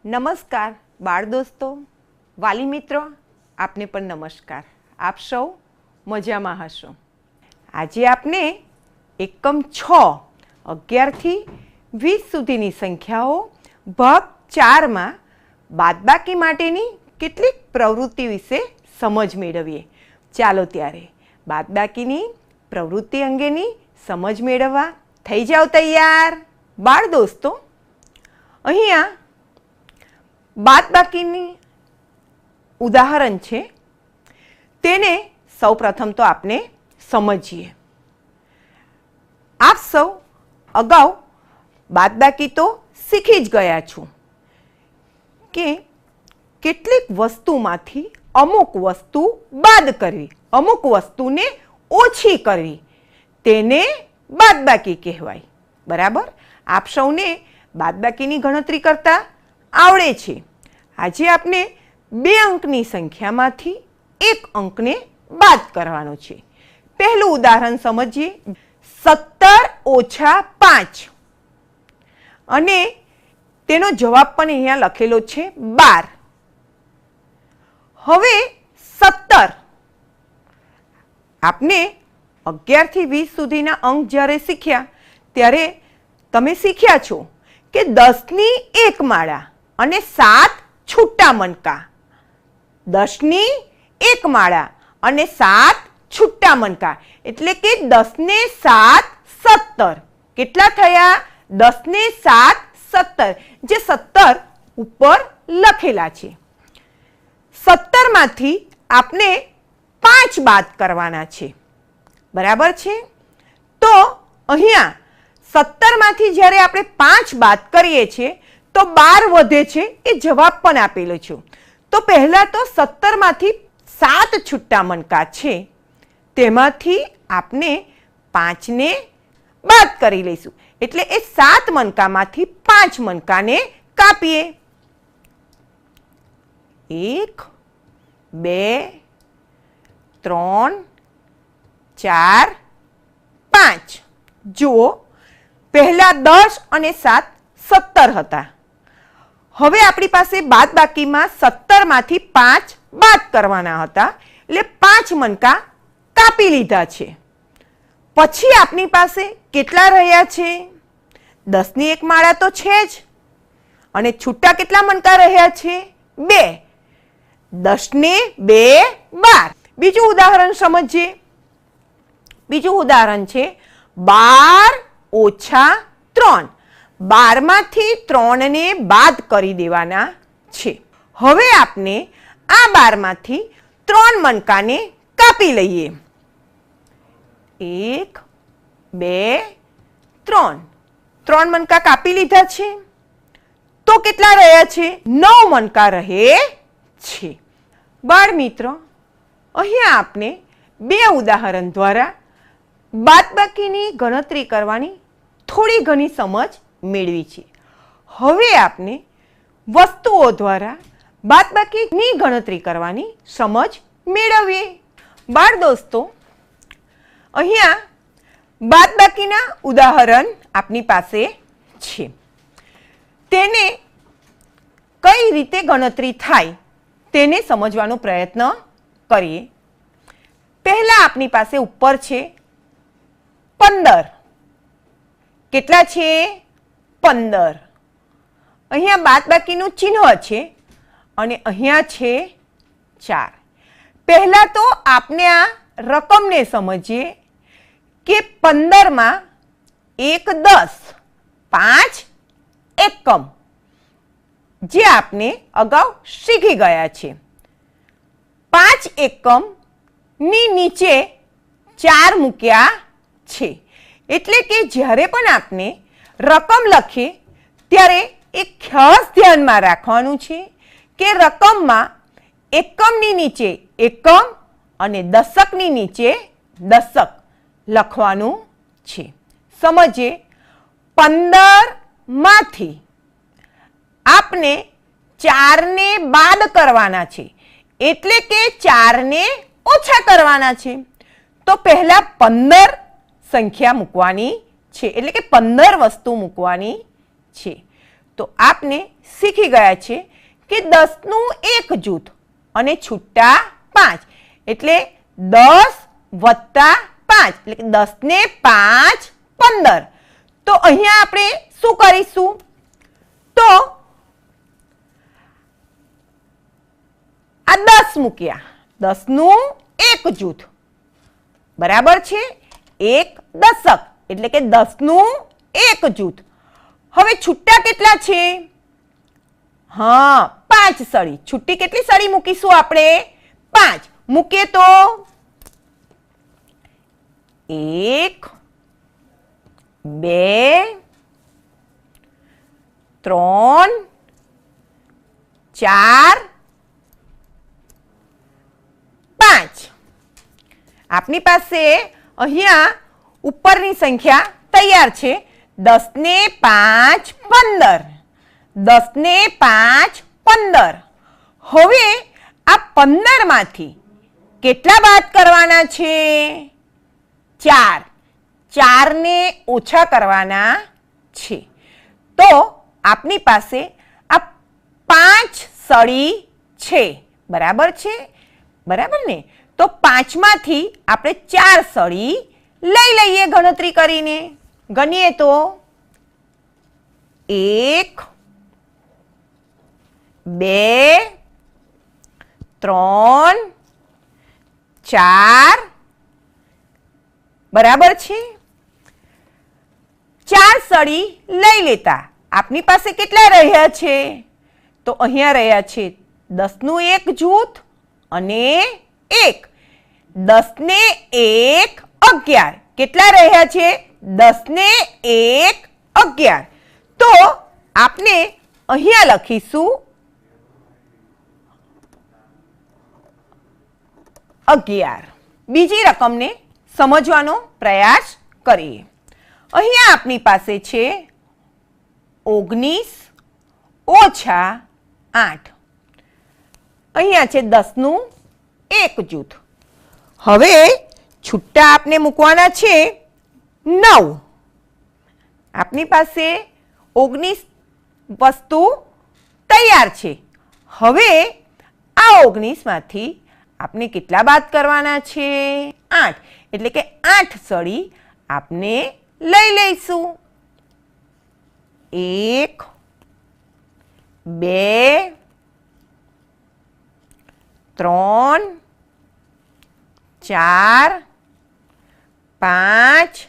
નમસ્કાર બાળ દોસ્તો, વાલી મિત્રો, આપને પણ નમસ્કાર. આપ સૌ મજામાં હશો. આજે આપણે એકમ 6 11 થી 20 સુધીની સંખ્યાઓ ભાગ 4માં બાદબાકી માટેની કેટલીક પ્રવૃત્તિ વિશે સમજ મેળવીએ. ચાલો ત્યારે બાદબાકીની પ્રવૃત્તિ અંગેની સમજ મેળવવા થઈ જાવ તૈયાર. બાળ દોસ્તો, અહીંયા બાદબાકીની ઉદાહરણ છે, તેને સૌ પ્રથમ તો આપણે સમજીએ. આપ સૌ અગાઉ બાદબાકી તો શીખી જ ગયા છો કે કેટલીક વસ્તુમાંથી અમુક વસ્તુ બાદ કરવી, અમુક વસ્તુને ઓછી કરવી, તેને બાદબાકી કહેવાય. બરાબર? આપ સૌને બાદબાકીની ગણતરી કરતા આવડે છે. આજે આપણે 2 અંકની સંખ્યામાંથી 1 અંકને બાદ કરવાનો છે. પહેલું ઉદાહરણ સમજીએ. 17 - 5 અને તેનો જવાબ પણ અહીંયા લખેલો છે 12. હવે 17 આપને 11 થી 20 સુધીના અંક જ્યારે શીખ્યા ત્યારે તમે શીખ્યા છો કે 10ની 1 માળા અને 7 છૂટા મણકા. 10ની 1 માળા અને 7 છૂટા મણકા એટલે કે 10 ને 7 17. કેટલા થયા? 10 ને 7 17, જે 17 ઉપર લખેલા છે. 17 માંથી આપણે 5 બાદ કરવાના છે. બરાબર છે? તો અહીંયા 17 માંથી જ્યારે આપણે 5 બાદ કરીએ છીએ તો 12 વધે છે, એ જવાબ પણ આપેલો છે. તો પહેલા તો 17 માંથી 7 છૂટા મણકા છે, તેમાંથી આપણે 5ને બાદ કરી લઈશું. એટલે એ 7 મણકામાંથી 5 મણકાને કાપીએ. 1 2 3 4 5. જુઓ, પહેલા 10 અને 7 17 હતા. હવે આપણી પાસે બાદબાકીમાં 17 માંથી 5 બાદ કરવાના હતા, એટલે 5 મણકા કાપી લીધા છે. પછી આપણી પાસે કેટલા રહ્યા છે? 10ની 1 માળા તો છે જ, અને છૂટા કેટલા મણકા રહ્યા છે? 2. 10 ને 2 12. બીજું ઉદાહરણ સમજીએ. બીજું ઉદાહરણ છે 12 - 3. 12 માંથી 3 ને બાદ કરી દેવાના છે. હવે આપણે આ 12 માંથી 3 મણકાને કાપી લઈએ. 1 2 3. 3 મણકા કાપી લીધા છે. તો કેટલા રહ્યા છે? 9 મણકા રહે છે. બાળ મિત્રો, અહીંયા આપણે 2 ઉદાહરણ દ્વારા બાદબાકીની ગણતરી કરવાની થોડી ઘણી સમજ મેળવી છે. હવે આપણે વસ્તુઓ દ્વારા બાદબાકીની ગણતરી કરવાની સમજ મેળવીએ. બાળ દોસ્તો, અહીંયા બાદબાકીના ઉદાહરણ આપની પાસે છે. તેને કઈ રીતે ગણતરી થાય તેને સમજવાનો પ્રયત્ન કરીએ. પહેલા આપની પાસે ઉપર છે 15. કેટલા છે? 15. અહીંયા બાદબાકીનું ચિહ્ન છે અને અહીંયા છે 4. પહેલા તો આપણે આ રકમને સમજીએ કે 15માં 1 10, 5 એકમ, જે આપણે અગાઉ શીખી ગયા છે. 5 એકમની નીચે 4 મૂક્યા છે. એટલે કે જ્યારે પણ આપણે રકમ લખીએ ત્યારે એક ખાસ ધ્યાનમાં રાખવાનું છે કે રકમમાં એકમની નીચે એકમ અને દશકની નીચે દશક લખવાનું છે. સમજીએ. 15 માંથી આપણે 4ને બાદ કરવાના છે, એટલે કે 4ને ઓછા કરવાના છે. તો પહેલા 15 સંખ્યા મૂકવાની છે, એટલે કે 15 વસ્તુ મૂકવાની છે. તો આપને શીખી ગયા છે કે 10નું એક જૂથ અને છૂટા 5 એટલે 10 વત્તા 5 એટલે કે 10 ને 5 15. તો અહીંયા આપણે શું કરીશું? તો આ 10 મૂક્યા, 10નું એક જૂથ બરાબર છે, એક દશક એટલે કે 10નું એક જૂથ. હવે છૂટા કેટલા છે? હા, 5 સળી. છૂટી કેટલી સળી મૂકીશું આપણે? 5 મૂકીએ તો 1 2 3 4 5. આપની પાસે અહીંયા ઉપરની સંખ્યા તૈયાર છે. 10 ને 5 15. 10 ને 5 15. હવે આ 15 માંથી કેટલા બાદ કરવાના છે? 4. 4 ને ઓછા કરવાના છે. તો આપની પાસે આ 5 સળી છે. બરાબર છે? બરાબર ને? તો 5 માંથી આપણે 4 સળી લઈ લઈએ ગણતરી કરીને. ગણીએ તો 1 2 3 4. બરાબર છે? 4 સળી લઈ લેતા આપની પાસે કેટલા રહ્યા છે? તો અહીંયા રહ્યા છે 10નું એક જૂથ અને 1. 10 ને 1 11. કેટલા રહ્યા છે? 10 ને 1 11. તો આપણે અહીંયા લખીશું 11. બીજી રકમને સમજવાનો પ્રયાસ કરીએ. અહીંયા આપની પાસે છે 19 ઓછા 8. અહીંયા છે 10નું એક જૂથ. હવે છૂટા આપને મૂકવાના છે 9. આપની પાસે 19 વસ્તુ તૈયાર છે. હવે આ 19 માંથી આપને કેટલા બાદ કરવાના છે? 8. એટલે કે 8 સળી આપને લઈ લઈશું. 1 2 3 4 5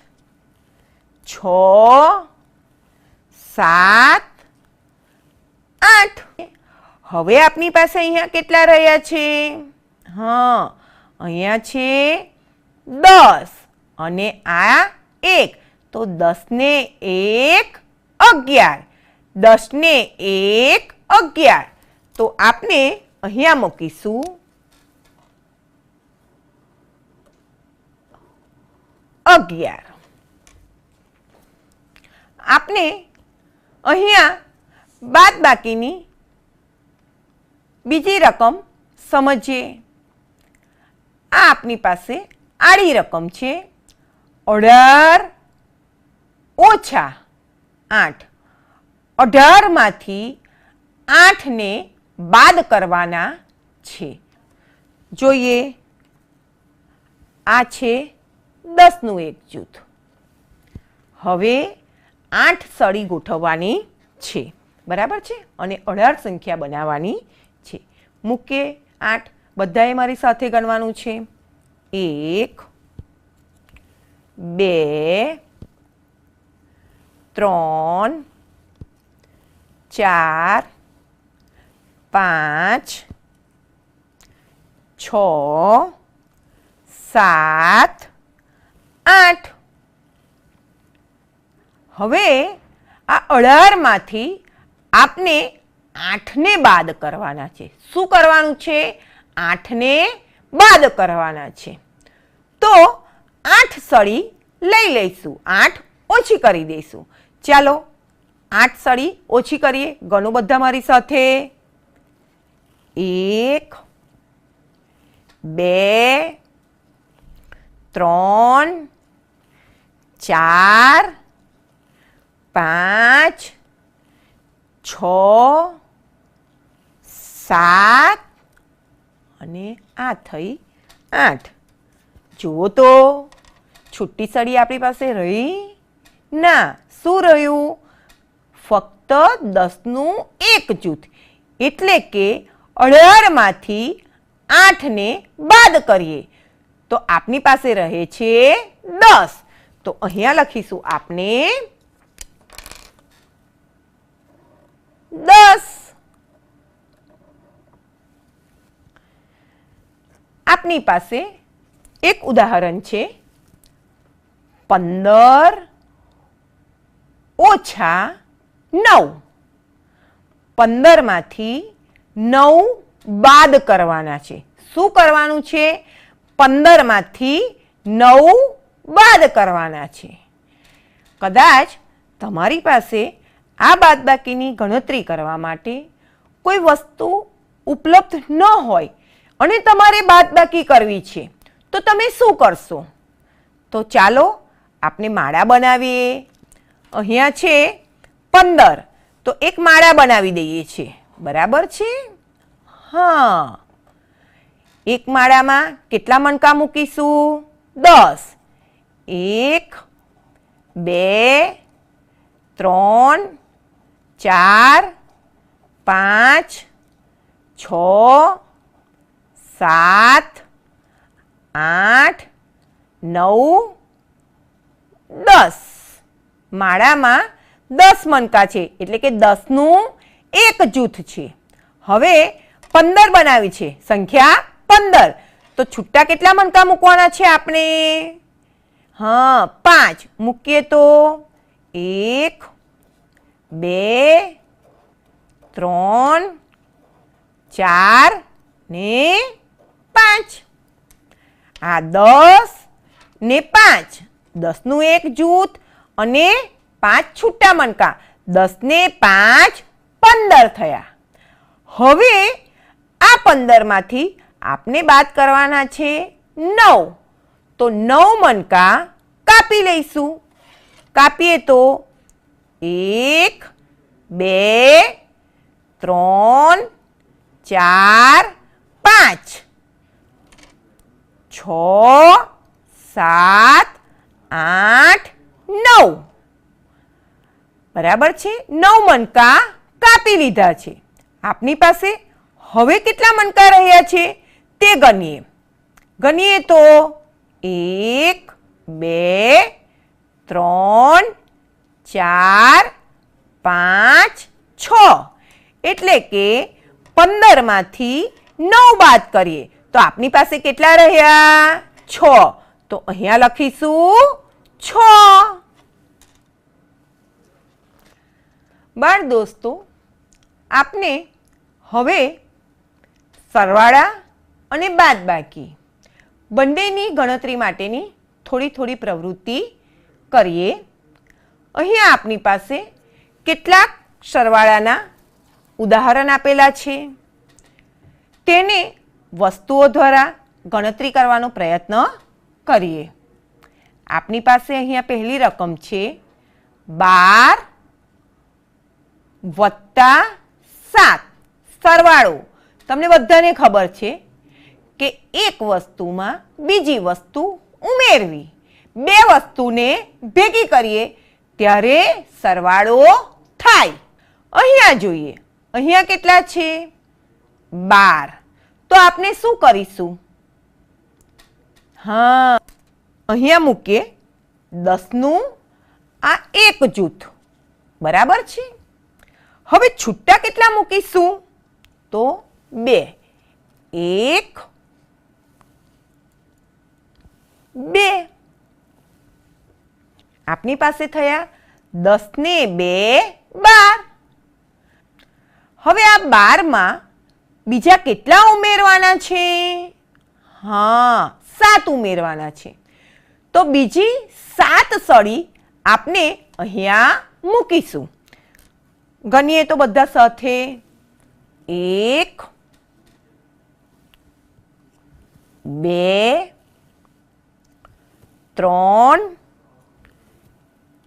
6 7 8. હવે આપની પાસે અહીંયા કેટલા રહ્યા છે? હા, અહીંયા છે 10 અને આ 1. તો 10 ને 1 11. 10 ને 1 11. તો આપને અહીંયા મૂકીશું 11. આપને અહીંયા બાદબાકીની બીજી રકમ સમજીએ. આ આપની પાસે આડી રકમ છે 18 ઓછા 8. 18 માંથી 8 ને બાદ કરવાના છે. જોઈએ, આ છે 10નું એક જૂથ. હવે 8 સળી ગોઠવવાની છે. બરાબર છે? અને 18 સંખ્યા બનાવવાની છે. મૂકે 8. બધાએ મારી સાથે ગણવાનું છે. 1 2 3 4 5 6 7 8. હવે આ 18 માંથી આપને 8 ને બાદ કરવાના છે. શું કરવાનું છે? 8 ને બાદ કરવાના છે. તો 8 સળી લઈ લઈશું. 8 ઓછી કરી દઈશું. ચાલો 8 સળી ઓછી કરીએ. ગણો બધા મારી સાથે. 1 2 3 4 5 6 7 અને આ થઈ 8. જુઓ તો છૂટી સળી આપણી પાસે રહી ના. શું રહ્યું? ફક્ત 10નું એક જૂથ. એટલે કે 18માંથી 8ને બાદ કરીએ તો આપની પાસે રહે છે 10. તો અહીંયા લખીશું આપણે 10. આપની પાસે એક ઉદાહરણ છે. 15 ઓછા 9. 15માંથી 9 બાદ કરવાના છે. શું કરવાનું છે? 15માંથી 9 બાદ કરવાના છે. કદાચ તમારી પાસે આ બાદબાકીની ગણતરી કરવા માટે કોઈ વસ્તુ ઉપલબ્ધ ન હોય અને તમારે બાદબાકી કરવી છે તો તમે શું કરશો? તો ચાલો આપણે માળા બનાવીએ. અહીંયા છે 15 તો એક માળા બનાવી દઈએ છીએ. બરાબર છે? હા. એક માળામાં કેટલા મણકા મૂકીશું? 10. 1 2 3 4 5 6 7 8 9 10. માળામાં 10 મણકા છે એટલે કે 10નું એક જૂથ છે. હવે 15 બનાવી છે, સંખ્યા 15. તો છૂટા કેટલા મણકા મૂકવાના છે આપણે? હા, 5 મૂકીએ તો 1 2 3 4 ને 5. આ 10 ને 5, 10નું એક જૂથ અને 5 છૂટા મણકા. 10 ને 5 15 થયા. હવે આ 15માંથી આપણે બાદ કરવાના છે 9. તો 9 મણકા કાપી લઈશું. કાપીએ તો 1 2 3 4 5 6 7 8 9. બરાબર છે? 9 મણકા કાપી લીધા છે. આપની પાસે હવે કેટલા મણકા રહ્યા છે તે ગણીએ. ગણીએ તો 1 2 3 4 5 6. એટલે કે 15માંથી 9 બાદ કરીએ તો આપની પાસે કેટલા રહ્યા? 6. તો અહીંયા લખીશું 6. બાળ દોસ્તો, આપને હવે સરવાળા અને બાદબાકી બંનેની ગણતરી માટેની થોડી પ્રવૃત્તિ કરીએ. અહીંયા આપની પાસે કેટલાક સરવાળાના ઉદાહરણ આપેલા છે. તેને વસ્તુઓ દ્વારા ગણતરી કરવાનો પ્રયત્ન કરીએ. આપની પાસે અહીંયા પહેલી રકમ છે 12 વત્તા 7. સરવાળો તમને બધાને ખબર છે કે એક વસ્તુમાં બીજી વસ્તુ ઉમેરવી, બે વસ્તુને ભેગી કરીએ ત્યારે સરવાળો થાય. અહીંયા જોઈએ, અહીંયા કેટલા છે? 12. તો આપણે શું કરીશું? હા, અહીંયા મૂકીએ 10નું આ એક જૂથ. બરાબર છે? હવે છૂટા કેટલા મૂકીશું? તો 2. 1 2. આપની પાસે થયા 10 ને 2 12. હવે આ 12માં બીજા કેટલા ઉમેરવાના છે? હા, 7 ઉમેરવાના છે. તો બીજી 7 સળી આપણે અહીંયા મૂકીશું. ગણીએ તો બધા સાથે 1 2 3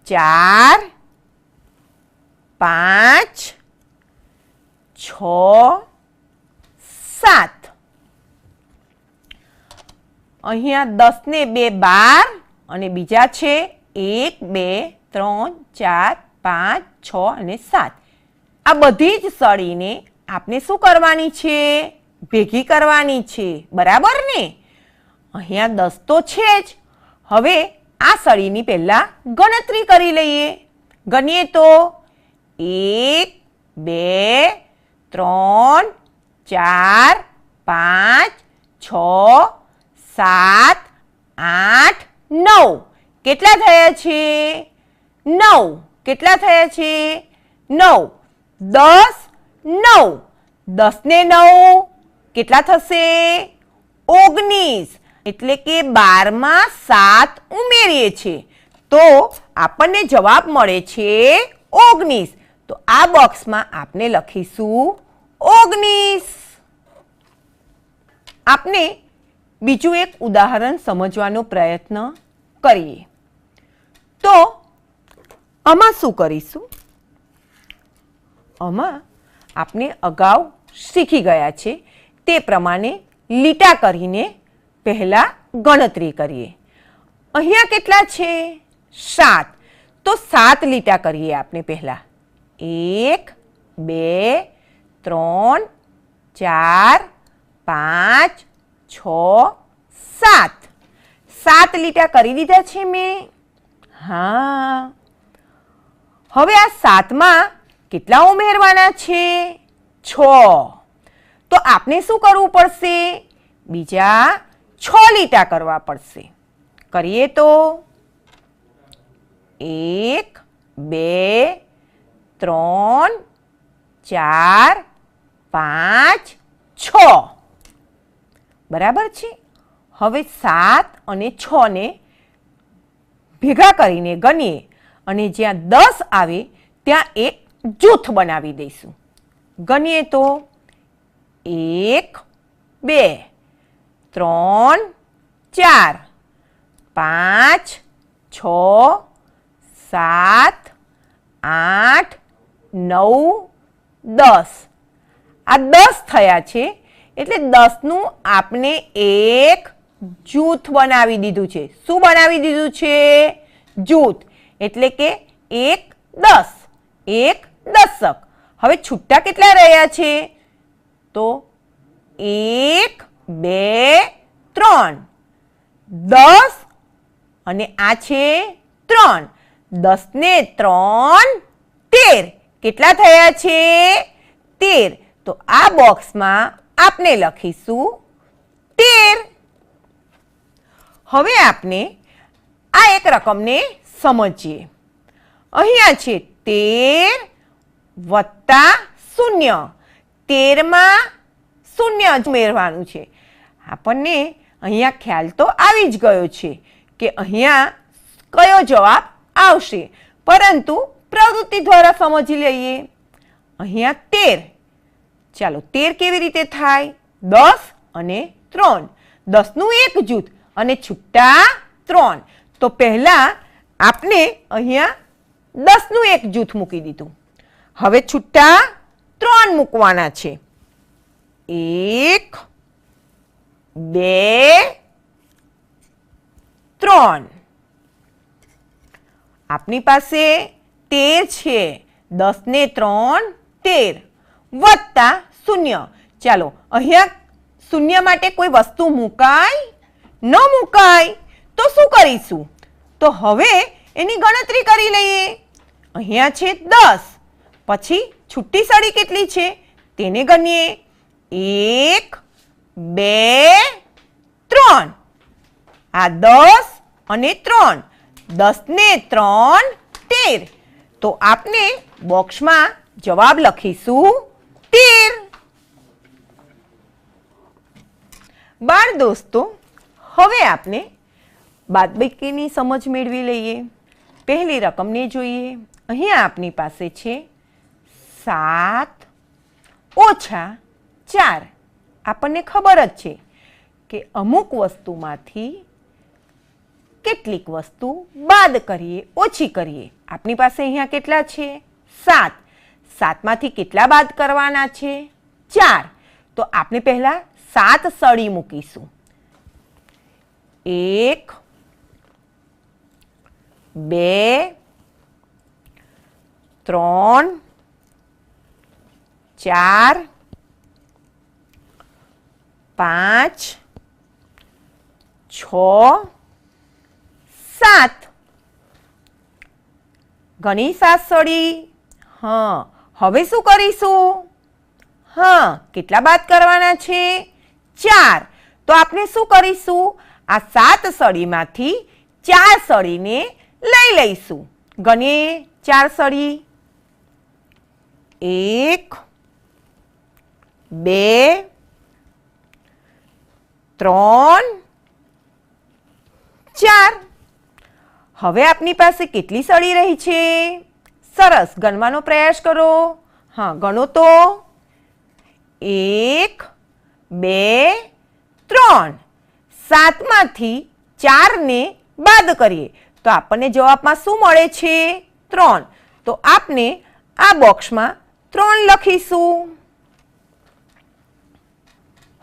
4 5 7 અહીંયા 10 ને 2 12 અને બીજા છે 1 2 3 4 5 6 અને 7 આ બધી જ સળીને આપણે શું કરવાની છે ભેગી કરવાની છે બરાબર ને અહીંયા 10 તો છે જ હવે આ સળીની પહેલા ગણતરી કરી લઈએ ગણીએ તો 1 2 3 4 5 6 7 8 9 કેટલા થયા છે 9 કેટલા થયા છે 9 10 9 10 ને 9 કેટલા થશે 19 એટલે કે 12 માં 7 ઉમેરીએ છીએ તો આપણને જવાબ મળે છે 19 તો આ બોક્સમાં આપણે લખીશું 19 આપણે બીજું એક ઉદાહરણ સમજવાનો પ્રયત્ન કરીએ તો આમાં શું કરીશું આમાં આપણે અગાઉ શીખી ગયા છે તે પ્રમાણે લીટા કરીને પહેલા ગણતરી કરીએ અહીંયા કેટલા છે 7 તો 7 લીટા કરીએ આપણે પહેલા 1 2 3 4 5 6 7 7 લીટા કરી દીધા છે મેં હા હવે આ 7માં કેટલા ઉમેરવાના છે 6 તો આપણે શું કરવું પડશે બીજા 6 લીટા કરવા પડશે કરીએ તો 1 2 3 4 5 6 બરાબર છે હવે 7 અને 6 ને ભેગા કરીને ગણીએ અને જ્યાં 10 આવે ત્યાં એક જૂથ બનાવી દઈશું ગણીએ તો 1 2 3 4 5 6 7 8 9 10 આ 10 થયા છે એટલે 10નું આપણે એક જૂથ બનાવી દીધું છે શું બનાવી દીધું છે જૂથ એટલે કે 1 10 1 દશક હવે છૂટા કેટલા રહ્યા છે તો 1 2 3 10 અને આ છે 3 10 ને 3 13 કેટલા થયા છે 13 તો આ બોક્સમાં આપણે લખીશું 13 હવે આપણે આ એક રકમને સમજીએ અહીંયા છે 13 વત્તા 0 13માં 0 જ ઉમેરવાનું છે આપણને અહીંયા ખ્યાલ તો આવી જ ગયો છે કે અહીંયા કયો જવાબ આવશે પરંતુ પ્રવૃત્તિ દ્વારા સમજી લઈએ અહીંયા 13 ચાલો 13 કેવી રીતે થાય 10 અને 3 10નું એક જૂથ અને છૂટા 3 તો પહેલા આપણે અહીંયા 10નું એક જૂથ મૂકી દીધું હવે છૂટા 3 મૂકવાના છે 1 2 3 આપની પાસે 13 છે 10 ને 3 13 વત્તા 0 ચાલો અહીંયા 0 માટે કોઈ વસ્તુ મુકાય ન મુકાય તો શું કરીશું તો હવે એની ગણતરી કરી લઈએ અહીંયા છે 10 પછી છૂટી સળી કેટલી છે તેને ગણીએ 1 2 3 આ 10 અને 3 10 ને 3 13 તો આપણે બોક્સમાં જવાબ લખીશું 13 બાળ દોસ્તો હવે આપણે બાદબાકીની સમજ મેળવી લઈએ પહેલી રકમને જોઈએ અહીંયા આપની પાસે છે 7 ઓછા 4 આપણને ખબર જ છે કે અમુક વસ્તુમાંથી કેટલીક વસ્તુ બાદ કરીએ ઓછી કરીએ આપની પાસે અહીંયા કેટલા છે 7 7માંથી કેટલા બાદ કરવાના છે? 4. તો આપણે પહેલા 7 સળી મૂકીશું. 1 2 3 4 5 6 7. ઘણી 7 સળી. હા, હવે શું કરીશું? હા, કેટલા બાદ કરવાના છે? 4. તો આપણે શું કરીશું? આ 7 સળીમાંથી 4 સળીને લઈ લઈશું. ગણીએ 4 સળી. 1 2 3 4. હવે આપની પાસે કેટલી સળી રહી છે? સરસ, ગણવાનો પ્રયાસ કરો. હા, ગણો તો. 1 2 3. 7માંથી 4ને બાદ કરીએ તો આપણને જવાબમાં શું મળે છે? 3. તો આપણે આ બોક્સમાં 3 લખીશું.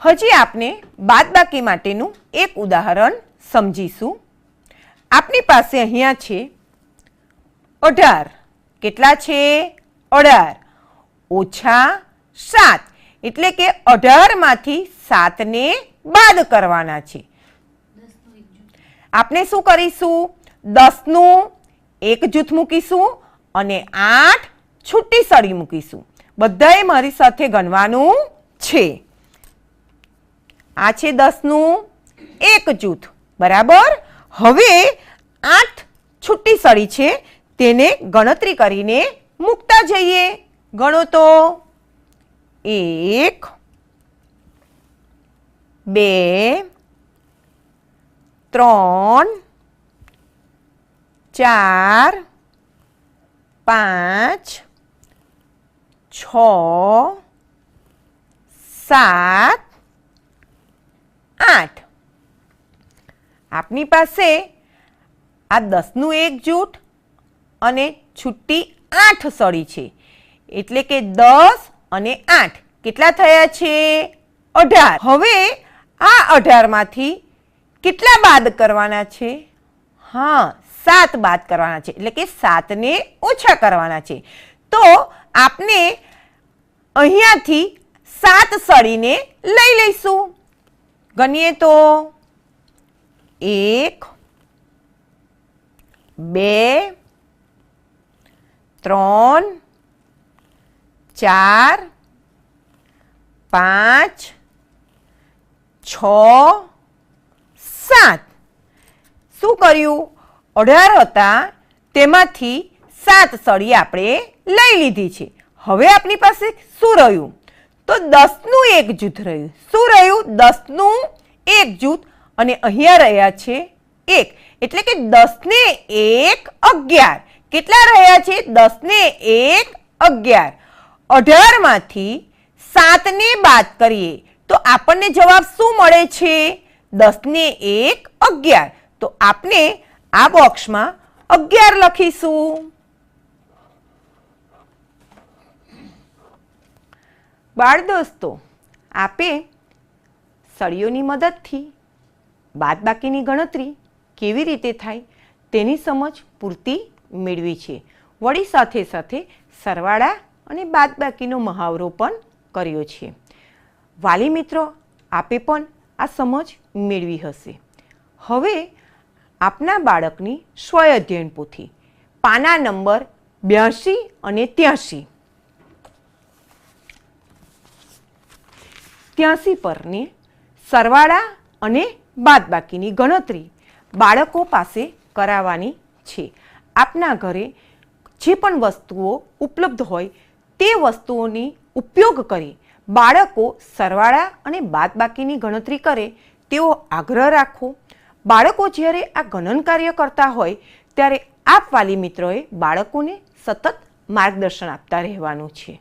હજી આપણે બાદબાકી માટેનું એક ઉદાહરણ સમજીશું. આપણી પાસે અહીંયા છે 18. કેટલા છે? 18 ઓછા 7. એટલે કે 18માંથી 7ને બાદ કરવાના છે. આપણે શું કરીશું? 10નું એક જૂથ મૂકીશું અને 8 છૂટી સળી મૂકીશું. બધાએ મારી સાથે ગણવાનું છે. આ છે 10નું એક જૂથ, બરાબર. હવે 8 છૂટી સળી છે, તેને ગણતરી કરીને મૂકતા જઈએ. ગણો તો. 1 2 3 4 5 6 7 8. આપની પાસે આ 10નું એક જૂથ અને છૂટી 8 સળી છે. એટલે કે 10 અને 8 કેટલા થયા છે? 18. હવે આ 18માંથી કેટલા બાદ કરવાના છે? હા, 7 બાદ કરવાના છે. એટલે કે 7ને ઓછા કરવાના છે. તો આપણે અહીંયાથી 7 સળીને લઈ લઈશું. ગણીએ તો. 1 2 3 4 5 6 7. શું કર્યું? 18 હતા, તેમાંથી 7 સળી આપણે લઈ લીધી છે. હવે આપણી પાસે શું રહ્યું? તો 10નું એક જૂથ રહ્યું. શું રહ્યું? 10નું એક જૂથ અને અહીંયા રહ્યા છે 1. એટલે કે 10 ને 1 11. કેટલા રહ્યા છે? 10 ને 1 11. 18માંથી 7ને બાદ કરીએ તો આપણને જવાબ શું મળે છે? 10 ને 1 11. તો આપણે આ બોક્સમાં 11 લખીશું. બાળ દોસ્તો, આપે સળીઓની મદદથી બાદબાકીની ગણતરી કેવી રીતે થાય તેની સમજ પૂરતી મેળવી છે. વળી સાથે સાથે સરવાળા અને બાદબાકીનો મહાવરો પણ કર્યો છે. વાલી મિત્રો, આપે પણ આ સમજ મેળવી હશે. હવે આપના બાળકની સ્વઅધ્યયન પોથી પાના નંબર 82 અને 83 પરની સરવાળા અને બાદબાકીની ગણતરી બાળકો પાસે કરાવવાની છે. આપના ઘરે જે પણ વસ્તુઓ ઉપલબ્ધ હોય તે વસ્તુઓની ઉપયોગ કરી બાળકો સરવાળા અને બાદબાકીની ગણતરી કરે તેવો આગ્રહ રાખો. બાળકો જ્યારે આ ગણન કાર્ય કરતા હોય ત્યારે આપ વાલી મિત્રોએ બાળકોને સતત માર્ગદર્શન આપતા રહેવાનું છે.